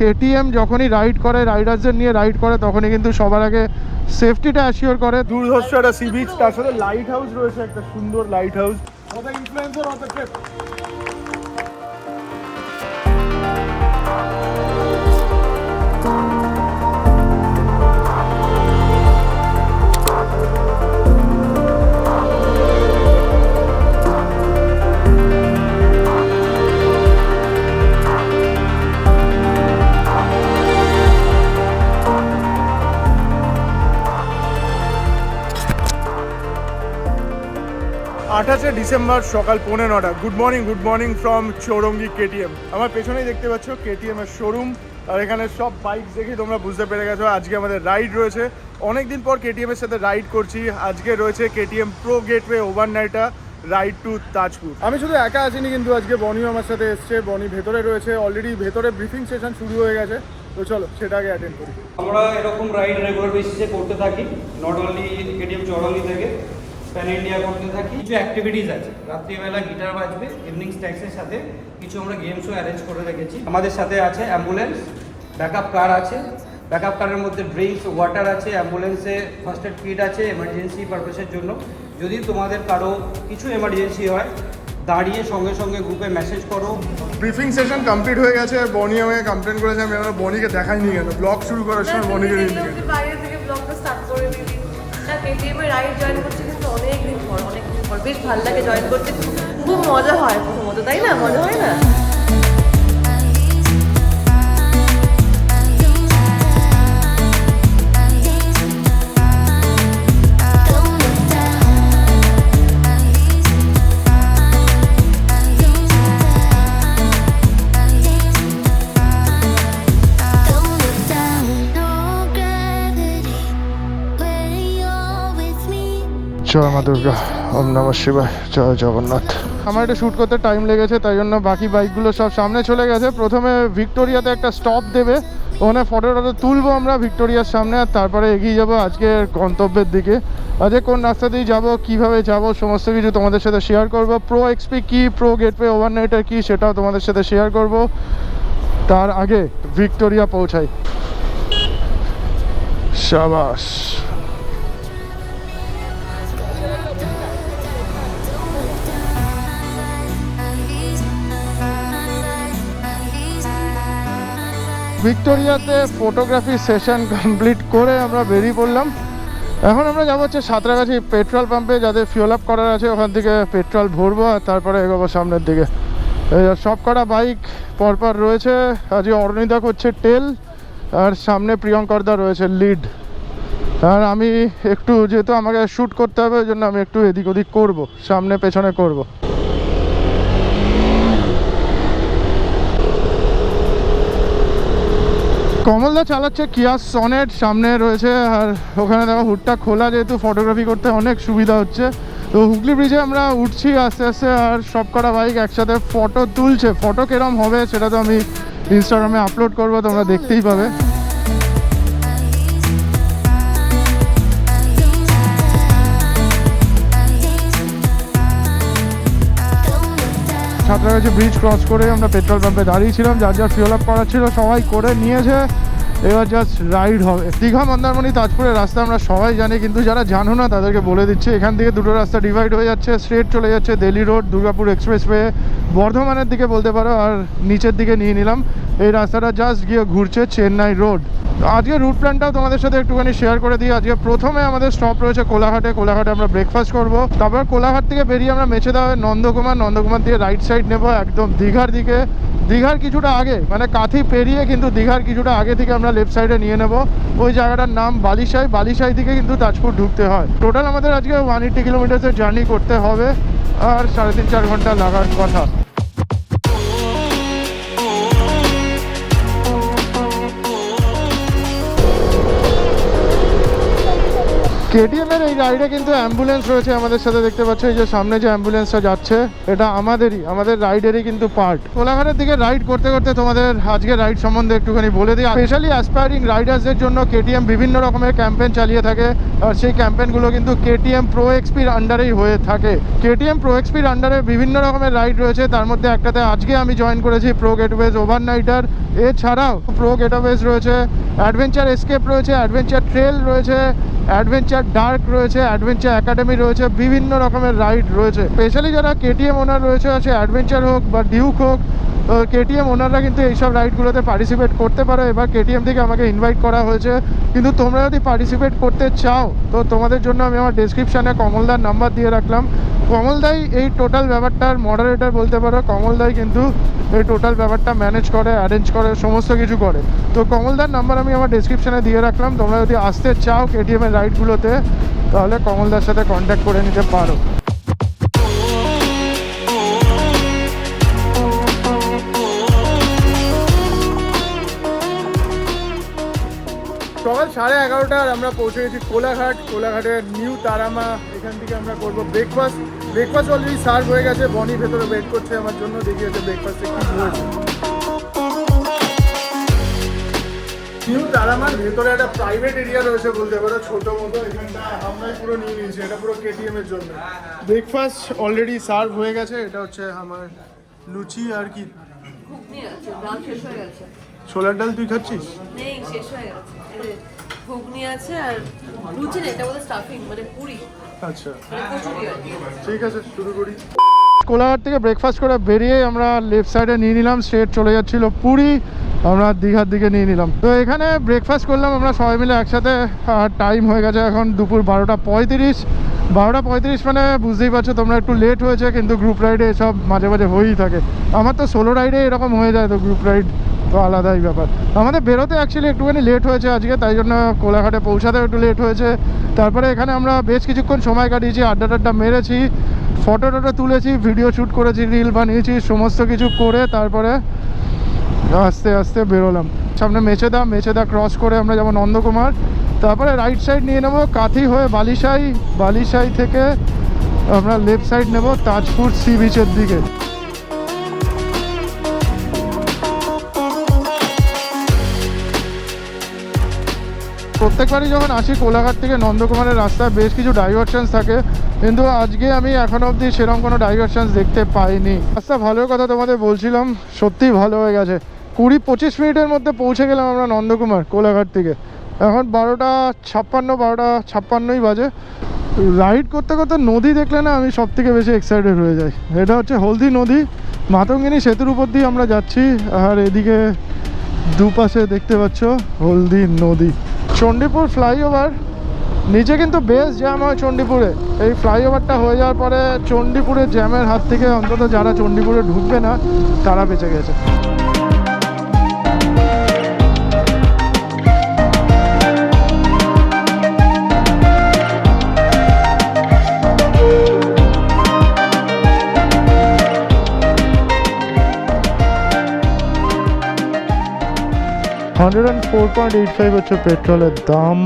KTM যখনই ride করে, রাইডার্সদের নিয়ে রাইড করে, তখনই কিন্তু সবার আগে সেফটিটা অ্যাসিওর করে। দুর্ধর্ষ একটা সি বিচ, তার সাথে লাইট হাউস রয়েছে, একটা সুন্দর light house. Influencer of the trip. আঠাশে ডিসেম্বর সকাল 9:15। Good morning from Chowringhee KTM. আমার পেছনেই দেখতে পাচ্ছ কেটিএম এর শোরুম, আর এখানে সব বাইক দেখে তোমরা বুঝতে পেরে গেছো আজকে আমাদের রাইড রয়েছে। অনেকদিন পর কেটিএম এর সাথে রাইড করছি। আজকে রয়েছে KTM pro gateway overnighter ride to Tajpur. আমি শুধু একা আসিনি, কিন্তু আজকে বনিও আমার সাথে এসছে। বনি ভেতরে রয়েছে, অলরেডি ভেতরে ব্রিফিং সেশন শুরু হয়ে গেছে। তো চলো সেটা আগে অ্যাটেন্ড করি। আমরা এরকম রাইড রেগুলার বেসিসে করতে থাকি, নট অনলি কেটিএম চৌরঙ্গি থেকে, প্যান ইন্ডিয়া করতে থাকি। কিছু অ্যাক্টিভিটিস আছে, রাত্রিবেলা গিটার বাজবে, ইভিনিং স্ন্যাক্সের সাথে কিছু আমরা গেমসও অ্যারেঞ্জ করে রেখেছি। আমাদের সাথে আছে অ্যাম্বুলেন্স, ব্যাকআপ কার আছে, ব্যাকআপ কারের মধ্যে ড্রিঙ্কস, ওয়াটার আছে, অ্যাম্বুলেন্সে ফার্স্ট এড কিট আছে এমার্জেন্সি পারপাসের জন্য। যদি তোমাদের কারো কিছু এমার্জেন্সি হয়, দাঁড়িয়ে সঙ্গে সঙ্গে গ্রুপে মেসেজ করো। ব্রিফিং সেশন কমপ্লিট হয়ে গেছে। বনি আমাকে কমপ্লেন করেছে আমি আমার বনিকে দেখাইনি কেন, ব্লগ শুরু করার সময় বনিকে দিইনি কেন। বাইরে থেকে ব্লগটা স্টার্ট করে দিই। না, কেটিএম এর রাইড জয়েন করছি কিন্তু অনেকদিন পর বেশ ভালো লাগে জয়েন করতে, খুব মজা হয় প্রথমত, তাই না? মজা হয় না? জয় মা দুর্গা, ওম নমঃ শিবায়, জয় জগন্নাথ। আমার এটা শ্যুট করতে টাইম লেগেছে, তাই জন্য বাকি বাইকগুলো সব সামনে চলে গেছে। প্রথমে ভিক্টোরিয়াতে একটা স্টপ দেবে, ওখানে ফটো তুলবো আমরা ভিক্টোরিয়ার সামনে, আর তারপরে এগিয়ে যাবো আজকের গন্তব্যের দিকে। আজকে কোন রাস্তা দিয়ে যাবো, কীভাবে যাবো, সমস্ত কিছু তোমাদের সাথে শেয়ার করবো। প্রো এক্সপি কী, প্রো গেটওয়ে ওভারনাইটার কী, সেটাও তোমাদের সাথে শেয়ার করব। তার আগে ভিক্টোরিয়া পৌঁছাই। শাবাশ। ভিক্টোরিয়াতে ফটোগ্রাফি সেশন কমপ্লিট করে আমরা বেরিয়ে পড়লাম। এখন আমরা যাবো হচ্ছে সাঁতরাগাছি পেট্রোল পাম্পে, যাদের ফিউল আপ করার আছে ওখান থেকে পেট্রোল ভরবো, আর তারপরে এগোবো সামনের দিকে। সব কটা বাইক পরপর রয়েছে। আজকে অরুণিদা করছে টেল, আর সামনে প্রিয়ঙ্করদা রয়েছে লিড। আর আমি একটু, যেহেতু আমাকে শ্যুট করতে হবে, ওই জন্য আমি একটু এদিক ওদিক করবো, সামনে পেছনে করবো। কমলদা চালাচ্ছে কিয়া সনেট, সামনে রয়েছে। আর ওখানে দেখো হুডটা খোলা, যেহেতু ফটোগ্রাফি করতে অনেক সুবিধা হচ্ছে। তো হুগলি ব্রিজে আমরা উঠছি আস্তে আস্তে, আর সব কটা বাইক একসাথে ফটো তুলছে। ফটো কিরম হবে সেটা তো আমি ইনস্টাগ্রামে আপলোড করবো, তোমরা দেখতেই পাবে। সাঁতরাগাছি ব্রিজ ক্রস করে আমরা পেট্রোল পাম্পে দাঁড়িয়েছিলাম। যার যার ফিউল আপ করার ছিল সবাই করে নিয়েছে, এবার জাস্ট রাইড হবে। দীঘা মন্দারমণি তাজপুরের রাস্তা আমরা সবাই জানি, কিন্তু যারা জানো না তাদেরকে বলে দিচ্ছি। এখান থেকে দুটো রাস্তা ডিভাইড হয়ে যাচ্ছে, স্ট্রেট চলে যাচ্ছে দিল্লি রোড, দুর্গাপুর এক্সপ্রেসওয়ে, বর্ধমানের দিকে বলতে পারো। আর নিচের দিকে নিয়ে নিলাম এই রাস্তাটা, জাস্ট গিয়ে ঘুরছে চেন্নাই রোড। আজকে রুট প্ল্যানটাও তোমাদের সাথে একটুখানি শেয়ার করে দিই। আজকে প্রথমে আমাদের স্টপ রয়েছে কোলাঘাটে। কোলাঘাটে আমরা ব্রেকফাস্ট করব, তারপর কোলাঘাট থেকে বেরিয়ে আমরা মেচেদা হয়ে নন্দকুমার দিয়ে রাইট সাইড নেব একদম দীঘার দিকে। দীঘার কিছুটা আগে, মানে কাঁথি পেরিয়ে কিন্তু দীঘার কিছুটা আগে থেকে আমরা লেফট সাইডে নিয়ে নেব। ওই জায়গাটার নাম বালিশাই। বালিশাই থেকে কিন্তু তাজপুর ঢুকতে হয়। টোটাল আমাদের আজকে 180 কিলোমিটার্সের জার্নি করতে হবে, আর 3.5-4 ঘন্টা লাগার কথা। কেটিএম এর এই রাইডে কিন্তু অ্যাম্বুলেন্স রয়েছে আমাদের সাথে, দেখতে পাচ্ছ এই যে সামনে যে অ্যাম্বুলেন্সটা যাচ্ছে এটা আমাদের রাইডেরই কিন্তু পার্ট। কোলাঘাটের দিকে রাইড করতে করতে তোমাদের আজকে রাইড সম্বন্ধে একটুখানি বলে দিই। স্পেশালি অ্যাসপায়ারিং রাইডার্সদের জন্য কেটিএম বিভিন্ন রকমের ক্যাম্পেইন চালিয়ে থাকে, আর সেই ক্যাম্পেইনগুলো কিন্তু কেটিএম প্রো এক্সপির আন্ডারেই হয়ে থাকে। কেটিএম প্রো এক্সপির আন্ডারে বিভিন্ন রকমের রাইড রয়েছে, তার মধ্যে একটাতে আজকে আমি জয়েন করেছি, প্রো গেটওয়েজ ওভারনাইটার। এছাড়াও প্রো গেটওয়েজ রয়েছে, অ্যাডভেঞ্চার এসকেপ রয়েছে, অ্যাডভেঞ্চার ট্রেল রয়েছে, অ্যাডভেঞ্চার ডার্ক রয়েছে, অ্যাডভেঞ্চার একাডেমি রয়েছে, বিভিন্ন রকমের রাইড রয়েছে। স্পেশালি যারা কেটিএম ওনার রয়েছে, সে অ্যাডভেঞ্চার হোক বা ডিউক হোক, কেটিএম ওনাররা কিন্তু এইসব রাইডগুলোতে পার্টিসিপেট করতে পারো। এবার কেটিএম থেকে আমাকে ইনভাইট করা হয়েছে, কিন্তু তোমরা যদি পার্টিসিপেট করতে চাও তো তোমাদের জন্য আমি আমার ডেসক্রিপশানে কমলদার নাম্বার দিয়ে রাখলাম। কমলদাই এই টোটাল ব্যাপারটার মডারেটর বলতে পারো। কমলদাই কিন্তু এই টোটাল ব্যাপারটা ম্যানেজ করে, অ্যারেঞ্জ করে, সমস্ত কিছু করে। তো কমলদার নাম্বার আমি আমার ডেসক্রিপশানে দিয়ে রাখলাম। তোমরা যদি আসতে চাও কেটিএমের রাইডগুলোতে তাহলে কমলদার সাথে কন্ট্যাক্ট করে নিতে পারো। সকাল 11:30 আমরা পৌঁছে গেছি কোলাঘাটের নিউ তারামা। এখান থেকে আমরা করবো ব্রেকফাস্ট অলরেডি সার্ভ হয়ে গেছে। বনি ভেতরে ওয়েট করছে আমার জন্য, দেখিয়েছে ব্রেকফাস্টে কি হয়েছে। নিউ তারামার ভেতরে একটা প্রাইভেট এরিয়া রয়েছে বলতে পারো, ছোট মতো। এখানটা আমরাই পুরো নিয়ে নিয়েছি, এটা পুরো কেটিএম এর জন্য। ব্রেকফাস্ট অলরেডি সার্ভ হয়ে গেছে। এটা হচ্ছে আমার লুচি আর কি ঘুগনি আছে, ডাল শেষ হয়ে গেছে। ছোলার ডাল তুই খাচ্ছিস? নেই, শেষ হয়ে গেছে। এই যে ঘুগনি আছে আর লুচি না, এটা বলে স্টাফিং মানে পুরি, আচ্ছা মানে কচুরি আর কি। ঠিক আছে, শুরু করি। কোলাঘাট থেকে ব্রেকফাস্ট করে বেরিয়ে আমরা লেফট সাইডে নিয়ে নিলাম, স্ট্রেট চলে যাচ্ছিল পুরী। আমরা দীঘার দিকে নিয়ে নিলাম। তো এখানে ব্রেকফাস্ট করলাম আমরা সবাই মিলে একসাথে। টাইম হয়ে গেছে এখন দুপুর 12:35 মানে বুঝতেই পারছো তোমরা, একটু লেট হয়েছে। কিন্তু গ্রুপ রাইডে এসব মাঝে মাঝে হয়েই থাকে। আমার তো সোলো রাইডে এরকম হয়ে যায়, তো গ্রুপ রাইড তো আলাদাই ব্যাপার। আমাদের বেরোতে অ্যাকচুয়ালি একটুখানি লেট হয়েছে আজকে, তাই জন্য কোলাঘাটে পৌঁছাতেও একটু লেট হয়েছে। তারপরে এখানে আমরা বেশ কিছুক্ষণ সময় কাটিয়েছি, আড্ডা মেরেছি, ফটো তুলেছি, ভিডিও শ্যুট করেছি, রিল বানিয়েছি, সমস্ত কিছু করে তারপরে আস্তে আস্তে বেরোলাম। সামনে মেচেদা ক্রস করে আমরা যেমন নন্দকুমার, তারপরে রাইট সাইড নিয়ে নেব কাথি হয়ে বালিশাই থেকে আমরা লেফট সাইড নেব তাজপুর সি বিচের দিকে। প্রত্যেকবারই যখন আসি কোলাঘাট থেকে নন্দকুমারের রাস্তায় বেশ কিছু ডাইভারশনস থাকে, কিন্তু আজকে আমি এখনো অবধি সেরকম কোনো ডাইভারশনস দেখতে পাইনি। রাস্তা ভালোর কথা তোমাদের বলছিলাম, সত্যিই ভালো হয়ে গেছে। 20-25 মিনিটের মধ্যে পৌঁছে গেলাম আমরা নন্দকুমার কোলাঘাট থেকে। এখন 12:56 বাজে। রাইড করতে করতে নদী দেখলে না আমি সব থেকে বেশি এক্সাইটেড হয়ে যাই। এটা হচ্ছে হলদি নদী, মাতঙ্গিনী সেতুর উপর দিয়ে আমরা যাচ্ছি। আর এদিকে দুপাশে দেখতে পাচ্ছ হলদি নদী। চণ্ডীপুর ফ্লাইওভার নিচে কিন্তু বেশ জ্যাম হয় চণ্ডীপুরে। এই ফ্লাইওভারটা হয়ে যাওয়ার পরে চণ্ডীপুরের জ্যামের হাত থেকে অন্তত যারা চণ্ডীপুরে ঢুকবে না তারা বেঁচে গেছে। $104.85 হচ্ছে পেট্রোলের দাম।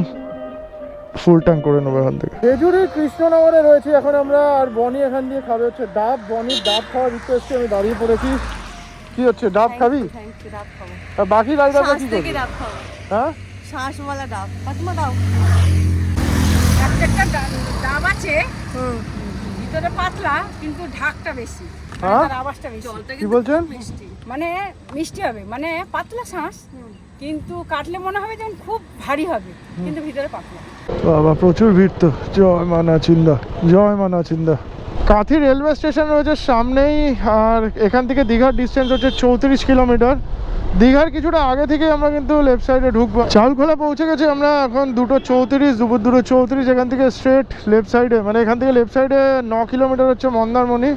ফুল ট্যাঙ্ক করে নেবো এখান থেকে। খেজুরের কৃষ্ণনগরে রয়েছে এখন আমরা, আর বনি এখান দিয়ে খাবে হচ্ছে ডাব। বনির ডাব খাওয়ার রিকোয়েস্টে আমি দাঁড়িয়ে পড়েছি। কি হচ্ছে, ডাব খাবি? ডাব খাবো। আর বাকি রাইডাররা কি করবে? ডাব খাবো। হ্যাঁ, শ্বাসওয়ালা ডাব। ফাতিমা দাও। একটা ডাব আছে, ভিতরে পাতলা কিন্তু ঢাকটা বেশি, হ্যাঁ? তার আওয়াজটা বেশি। কি বলছেন? মানে মিষ্টি হবে, মানে পাতলা শ্বাস কিন্তু কাটলে মনে হবে যেমন খুব ভারী হবে, কিন্তু ভিতরে পাতলা। বাবা প্রচুর ভিড় তো। জয় মানা চিন্দা। কাঁথি রেলওয়ে স্টেশন রয়েছে সামনেই, আর এখান থেকে দীঘার ডিস্টেন্স হচ্ছে 34 কিলোমিটার। দীঘার কিছুটা আগে থেকে আমরা কিন্তু লেফট সাইডে ঢুকবো। চাউলখোলা পৌঁছে গেছি আমরা এখন 2:34, দুপুর 2:34। এখান থেকে স্ট্রেট লেফট সাইডে, মানে এখান থেকে লেফট সাইডে 9 কিলোমিটার হচ্ছে মন্দারমণি,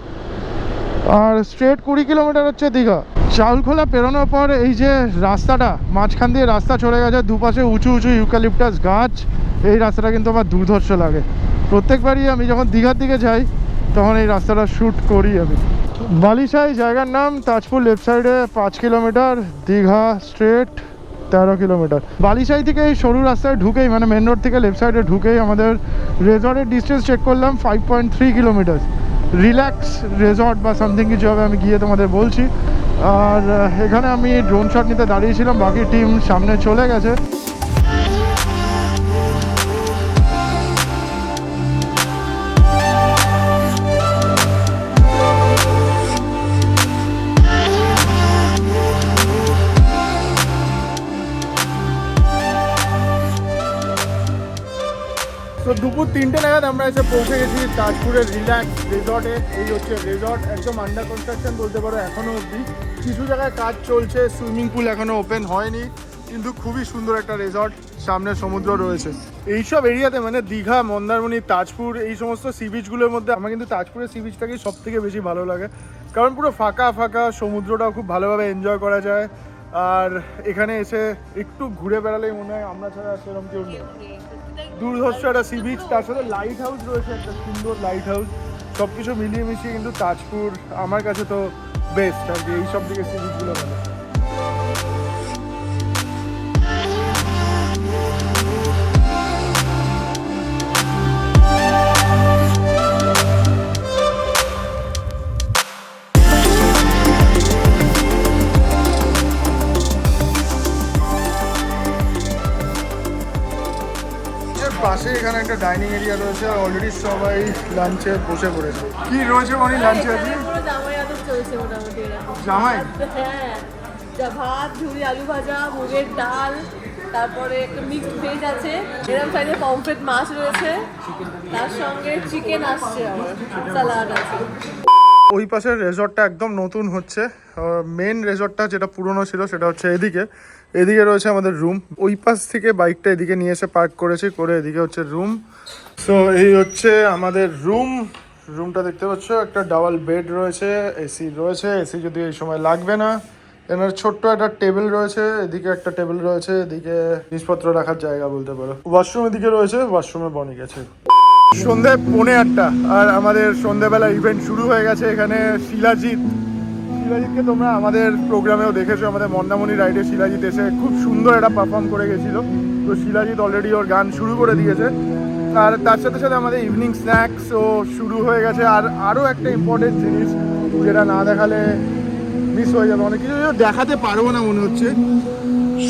আর স্ট্রেট 20 কিলোমিটার হচ্ছে দীঘা। চাউলখোলা পেরোনোর পর এই যে রাস্তাটা, মাঝখান দিয়ে রাস্তা চলে গেছে, দুপাশে উঁচু ইউক্যালিপটাস গাছ। এই রাস্তাটা কিন্তু আমার দুর্ধর্ষ লাগে। প্রত্যেকবারই আমি যখন দীঘার দিকে যাই তখন এই রাস্তাটা শ্যুট করি আমি। বালিশাই জায়গার নাম, তাজপুর লেফট সাইডে 5 kilometre, Digha straight 13 kilometre. Balisai থেকে এই সরু রাস্তায় ঢুকেই মানে মেন রোড থেকে লেফট সাইডে ঢুকেই আমাদের রেজর্টের ডিস্টেন্স চেক করলাম 5.3 কিলোমিটার। রিল্যাক্স রেজর্ট বা সামথিং কিছু হবে, আমি গিয়ে তোমাদের বলছি। আর এখানে আমি ড্রোন শট নিতে দাঁড়িয়েছিলাম, বাকি টিম সামনে চলে গেছে। তো দুপুর 3টে নাগাদ আমরা এসে পৌঁছে গেছি তাজপুরের রিল্যাক্স রিসর্টে। এই হচ্ছে রিসর্ট, একদম আন্ডার কনস্ট্রাকশন বলতে পারো এখনও অবধি। কিছু জায়গায় কাজ চলছে, সুইমিং পুল এখনও ওপেন হয়নি, কিন্তু খুবই সুন্দর একটা রিসর্ট, সামনে সমুদ্র রয়েছে। এইসব এরিয়াতে মানে দীঘা, মন্দারমণি, তাজপুর এই সমস্ত সি বিচগুলোর মধ্যে আমার কিন্তু তাজপুরের সি বিচটাকেই সব থেকে বেশি ভালো লাগে, কারণ পুরো ফাঁকা ফাঁকা, সমুদ্রটাও খুব ভালোভাবে এনজয় করা যায়। আর এখানে এসে একটু ঘুরে বেড়ালেই মনে হয় আমরা ছাড়া সেরকম কেউ নেই। দুর্ধর্ষ একটা সি বিচ, তার সাথে লাইট হাউস রয়েছে, একটা সুন্দর লাইট হাউস। সব কিছু মিলিয়ে মিশিয়ে কিন্তু তাজপুর আমার কাছে তো বেস্ট আর কি, এই সব দিকে সি বিচগুলো ভালো। পাশে এখানে একটা ডাইনিং এরিয়া রয়েছে, অলরেডি সবাই লাঞ্চে বসে পড়েছে। কি রয়েছে মানে লাঞ্চে আজকে? জামাই আদর চলছে মোটামুটি এরকম। জামাই? হ্যাঁ, যা ভাত, ঝুড়ি আলু ভাজা, মুগের ডাল, তারপরে একটা মিক্সড ভেজ আছে, এরকম সাইডে পমফ্রেট মাছ রয়েছে, তার সঙ্গে চিকেন আসছে, আবার স্যালাড আছে। ওই পাশের রেজর্টটা একদম নতুন হচ্ছে। মেন রেজর্টটা যেটা পুরনো ছিল সেটা হচ্ছে এদিকে। এদিকে রয়েছে আমাদের রুম, ওই পাশ থেকে বাইকটা এদিকে নিয়ে এসে পার্ক করেছি, করে এদিকে হচ্ছে রুম। সো এই হচ্ছে আমাদের রুমটা দেখতে পাচ্ছ, একটা ডাবল বেড রয়েছে, এসি রয়েছে, এসি যদি এই সময় লাগবে না। এনার ছোট্ট একটা টেবিল রয়েছে, এদিকে একটা টেবিল রয়েছে, এদিকে জিনিসপত্র রাখার জায়গা বলতে পারো। ওয়াশরুম এদিকে রয়েছে, ওয়াশরুমে বনি গেছে। সন্ধ্যে 8:45 আর আমাদের সন্ধ্যেবেলা ইভেন্ট শুরু হয়ে গেছে। এখানে শিলাজিৎকে তোমরা আমাদের প্রোগ্রামেও দেখেছো, আমাদের মন্দারমণি রাইডে শিলাজিৎ এসে খুব সুন্দর একটা পারফর্ম করে গেছিলো। তো শিলাজিৎ অলরেডি ওর গান শুরু করে দিয়েছে, আর তার সাথে সাথে আমাদের ইভিনিং স্ন্যাক্সও শুরু হয়ে গেছে। আর আরও একটা ইম্পর্টেন্ট জিনিস যেটা না দেখালে মিস হয়ে যাবে, অনেক কিছু দেখাতে পারবো না মনে হচ্ছে।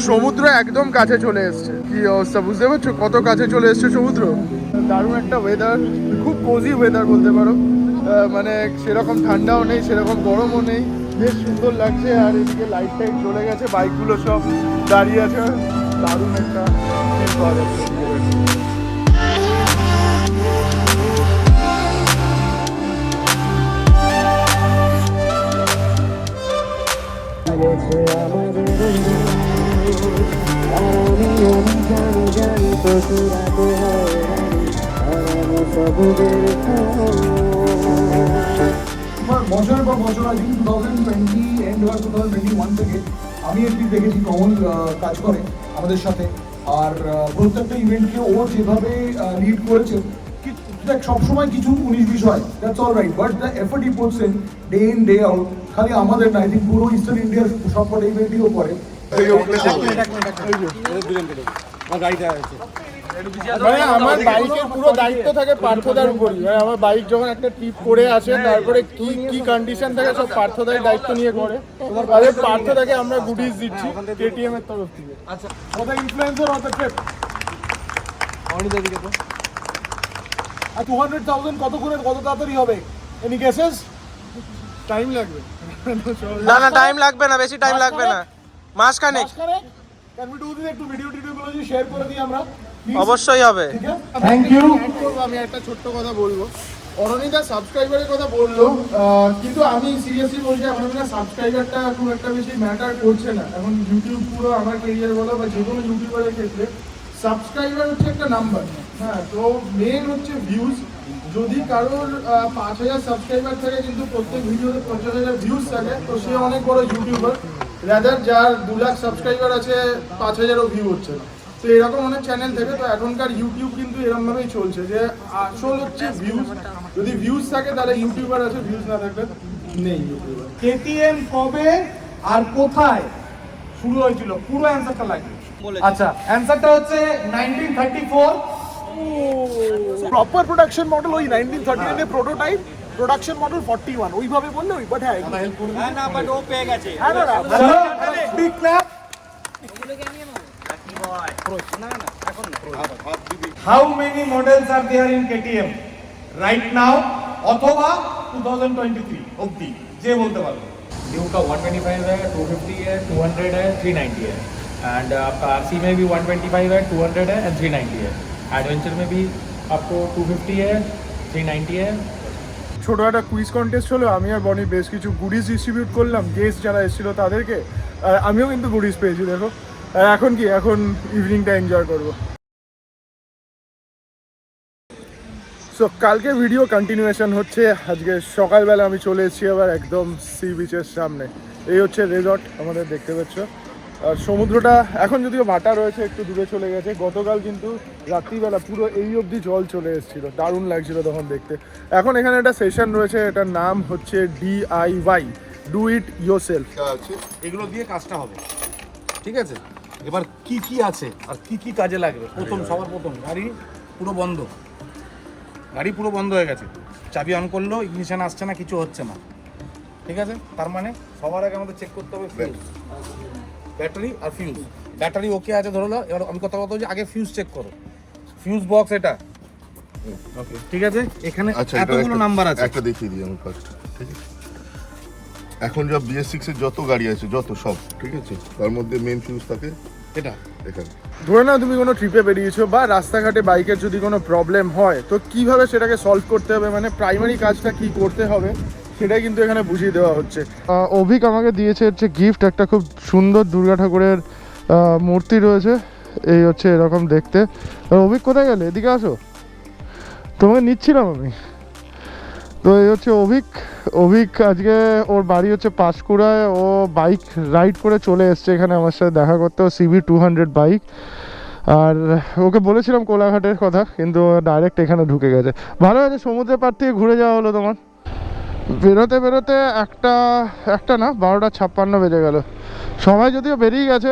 সমুদ্র একদম কাছে চলে এসছে, কি অবস্থা বুঝতে পারছো, কত কাছে চলে এসছে সমুদ্র। দারুণ একটা ওয়েদার, খুব কোজি ওয়েদার বলতে পারো, মানে সেরকম ঠান্ডাও নেই, সেরকম গরমও নেই, বেশ সুন্দর লাগছে। আর এদিকে লাইট টাইট চলে গেছে, বাইকগুলো সব দাঁড়িয়ে আছে, দারুণ একটা ফিল পাওয়া যাচ্ছে। বছর পর বছর আজ 2020 এন্ড হওয়ার 2021 থেকে আমি একটি দেখেছি কমল কাজ করে আমাদের সাথে। আর প্রত্যেকটা ইভেন্টকে ও যেভাবে লিড করেছে, দেখ সবসময় কিছু 19-20 হয়, that's all right, but the effort he puts in day in day out, খালি আমাদের না, আই থিঙ্ক পুরো ইস্টার্ন ইন্ডিয়ার সবকটা ইভেন্টও করে। মানে আমার বাইকের পুরো দায়িত্ব থাকে পার্থদার উপরই। মানে আমার বাইক যখন একটা ট্রিপ করে আসে, তারপরে কি কি কন্ডিশন থাকে সব পার্থদাই দায়িত্ব নিয়ে করে। তাহলে পার্থদাকে আমরা গুডিজ দিচ্ছি কেটিএম এর তরফ থেকে। আচ্ছা, কত ইনফ্লুয়েন্সার অফ দ্য ট্রিপ? আর 200,000 কত করে, কত তাড়াতাড়ি হবে? Any guesses? টাইম লাগবে না না, টাইম লাগবে না, বেশি টাইম লাগবে না, মাসখানেক। Can we do this? একটু ভিডিওগুলো যদি শেয়ার করে দিই আমরা, অবশ্যই হবে। Thank you. আমি একটা ছোট্ট কথা বলবো, অরণিতা সাবস্ক্রাইবারের কথা বললো, কিন্তু আমি সিরিয়াসলি বলছি এখন না, সাবস্ক্রাইবারটা খুব একটা বেশি ম্যাটার করছে না এখন। ইউটিউব পুরো আমার কেরিয়ার বলো বা যে কোনো ইউটিউবারের ক্ষেত্রে সাবস্ক্রাইবার হচ্ছে একটা নাম্বার। হ্যাঁ, তো মেন হচ্ছে ভিউজ। যদি কারোর 5,000 সাবস্ক্রাইবার থাকে কিন্তু প্রত্যেক ভিডিওতে 50,000 ভিউজ থাকে, তো সে অনেক বড় ইউটিউবার। রাদার যার 2 লাখ সাবস্ক্রাইবার আছে, 5,000ও ভিউ হচ্ছে না। তো এরকম অনেক চ্যানেল থেকে, তো এখনকার ইউটিউব কিন্তু এরকমভাবেই চলছে যে আসল হচ্ছে ভিউজ। যদি ভিউজ থাকে তাহলে ইউটিউবার আছে, ভিউজ না থাকলে নেই ইউটিউবার। কেটিএম কবে আর কোথায় শুরু হয়েছিল, পুরো অ্যান্সারটা লাগবে। আচ্ছা, অ্যান্সারটা হচ্ছে 1934। প্রপার প্রোডাকশন মডেল ওই 1939 এর প্রোটোটাইপ, প্রোডাকশন মডেল 41 ওইভাবে বললে ওই, বাট হ্যাঁ চলো, big clap. How many models are there in KTM right now অথবা 2023 অবধি, যে বলতে পারবে? ड्यूक का 125 है, 250 है, 200 है, 390 है। एंड आपका आरसी में भी 125 है, 200 है एंड 390 है। एडवेंचर में भी आपको 250 है, 390 है। ছোটো একটা কুইজ কন্টেস্ট হলো, আমি আর বনি বেশ কিছু গুডিজ ডিস্ট্রিবিউট করলাম গেস্ট যারা এসেছিলো তাদেরকে, আর আমিও কিন্তু গুডিজ পেয়েছি দেখো। আর এখন কি, এখন ইভিনিংটা এনজয় করবো। সো কালকে ভিডিও কন্টিনিউয়েশন হচ্ছে, আজকে সকালবেলা আমি চলে এসেছি আবার একদম সি বিচের সামনে। এই হচ্ছে রিসর্ট আমাদের, দেখতে পাচ্ছ। আর সমুদ্রটা এখন যদিও ভাটা রয়েছে, একটু দূরে চলে গেছে। গতকাল কিন্তু রাত্রিবেলা পুরো এই অবধি জল চলে এসেছিলো, দারুণ লাগছিল তখন দেখতে। এখন এখানে একটা সেশন রয়েছে, এটার নাম হচ্ছে DIY, ডু ইট ইয়োরসেলফ। আছে এগুলো দিয়ে কাজটা হবে, ঠিক আছে? এবার কি কি আছে আর কি কি কাজে লাগবে? সবার প্রথম গাড়ি পুরো বন্ধ, গাড়ি পুরো বন্ধ হয়ে গেছে, চাবি অন করলো ইগনিশন আসছে না, কিছু হচ্ছে না, ঠিক আছে? তার মানে সবার আগে আমাদের চেক করতে হবে ফিউজ, ব্যাটারি আর ফিউজ। ব্যাটারি ওকে আছে ধরো, এবার আমি কথা বলতে হচ্ছে আগে ফিউজ চেক করো, ফিউজ বক্স এটা ওকে, ঠিক আছে? এখানে এতগুলো নাম্বার আছে, একটা দেখিয়ে দিই আমি ফার্স্ট, ঠিক আছে? এখন যা BS6 এর যত গাড়ি আছে, যত সব, ঠিক আছে, তার মধ্যে মেন ফিউজ থাকে এটা এখানে। ধরে নাও তুমি কোনো ট্রিপে বেরিয়েছো বা রাস্তাঘাটে বাইকের যদি কোনো প্রবলেম হয়, তো কিভাবে সেটাকে সলভ করতে হবে, মানে প্রাইমারি কাজটা কি করতে হবে, সেটাই কিন্তু এখানে বুঝিয়ে দেওয়া হচ্ছে। অভিক আমাকে দিয়েছে হচ্ছে গিফট, একটা খুব সুন্দর দুর্গা ঠাকুরের মূর্তি রয়েছে, এই হচ্ছে এরকম দেখতে। অভিক কোথায় গেলে? এদিকে আসো, তোমাকে নিচ্ছিলাম আমি। তো এই হচ্ছে অভিক আজকে ওর বাড়ি হচ্ছে পাঁশকুড়ায়, ও বাইক রাইড করে চলে এসছে এখানে আমার সাথে দেখা করতে, ও CB 200 বাইক। আর ওকে বলেছিলাম কোলাঘাটের কথা, কিন্তু ডাইরেক্ট এখানে ঢুকে গেছে। ভালো হয়েছে, সমুদ্রের পাড় থেকে ঘুরে যাওয়া হলো তোমার। বেরোতে বেরোতে একটা না 12:56 বেজে গেল। সবাই যদিও বেরিয়ে গেছে,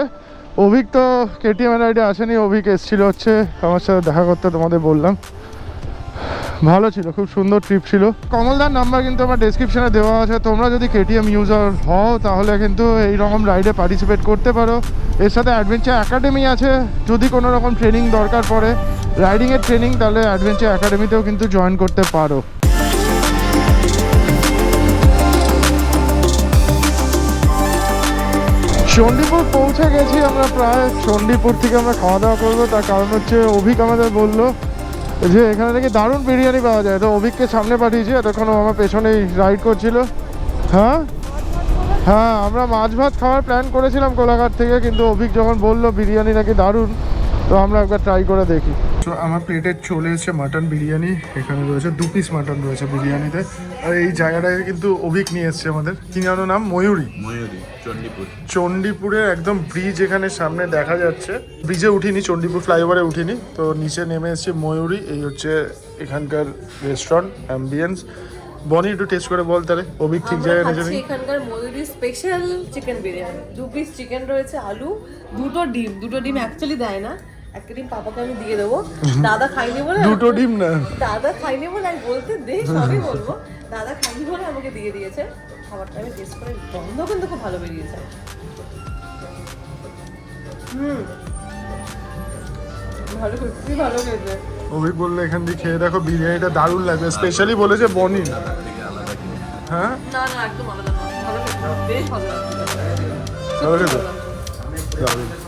অভিক তো KTM রাইডে আসেনি, অভিক এসেছিল হচ্ছে আমার সাথে দেখা করতে, তোমাদের বললাম। ভালো ছিল, খুব সুন্দর ট্রিপ ছিল। কমলদার নাম্বার কিন্তু আমার ডেসক্রিপশনে দেওয়া আছে, তোমরা যদি KTM ইউজার হও তাহলে কিন্তু এইরকম রাইডে পার্টিসিপেট করতে পারো। এর সাথে অ্যাডভেঞ্চার একাডেমি আছে, যদি কোনো রকম ট্রেনিং দরকার পড়ে, রাইডিংয়ের ট্রেনিং, তাহলে অ্যাডভেঞ্চার একাডেমিতেও কিন্তু জয়েন করতে পারো। চণ্ডীপুর পৌঁছে গেছি আমরা প্রায়। চণ্ডীপুর থেকে আমরা খাওয়া দাওয়া করবো, তার কারণ হচ্ছে অভিক আমাদের বললো যে এখানে থেকে দারুণ বিরিয়ানি পাওয়া যায়, তো অভিককে সামনে পাঠিয়েছি, এতক্ষণ আমার পেছনেই রাইড করছিল। হ্যাঁ হ্যাঁ, আমরা মাছ ভাত খাওয়ার প্ল্যান করেছিলাম কোলাঘাট থেকে, কিন্তু অভিক যখন বললো বিরিয়ানি নাকি দারুণ, তো আমরা একবার ট্রাই করে দেখি। তো আমার প্লেটে চলে এসেছে মাটন বিরিয়ানি, এখানে রয়েছে 2 পিস মাটন রয়েছে বিরিয়ানিতে। আর এই জায়গাটায় কিন্তু অভিক নিয়ে এসছে আমাদের, কি জানো নাম? ময়ূরী, চণ্ডীপুরের একদম ব্রিজ এখানে সামনে দেখা যাচ্ছে। ব্রিজে উঠিনি, চণ্ডীপুর ফ্লাইওভারে উঠিনি, তো নিচে নেমে এসছে ময়ূরী। এই হচ্ছে এখানকার রেস্টুরেন্ট অ্যাম্বিয়েন্স। বনি একটু টেস্ট করে বল তাহলে, অভিক ঠিক জায়গায় নিয়ে যাবে। এখানকার Mayuri special chicken biryani, 2 piece chicken রয়েছে, আলু, দুটো ডিম অ্যাকচুয়ালি দেয় না, একটা ডিম পাপাকে আমি দিয়ে দেবো। দাদা খাইনি বলে, দুটো ডিম না, দাদা খাইনি বলে আমি বলতে দে, সবই বলবো। দাদা খাইনি বলে আমাকে দিয়ে দিয়েছে। খাবারটা আমি টেস্ট করে, গন্ধ কিন্তু খুব ভালো বেরিয়েছে। ভালো, সত্যি ভালো খেয়েছে। অভিক বললো এখান দিয়ে খেয়ে দেখো, বিরিয়ানিটা দারুণ লাগবে, স্পেশালি বলেছে বনি। হ্যাঁ না একদম আলাদা, ভালো খেয়েছে, বেশ ভালো লাগছে। ভালো খেতে।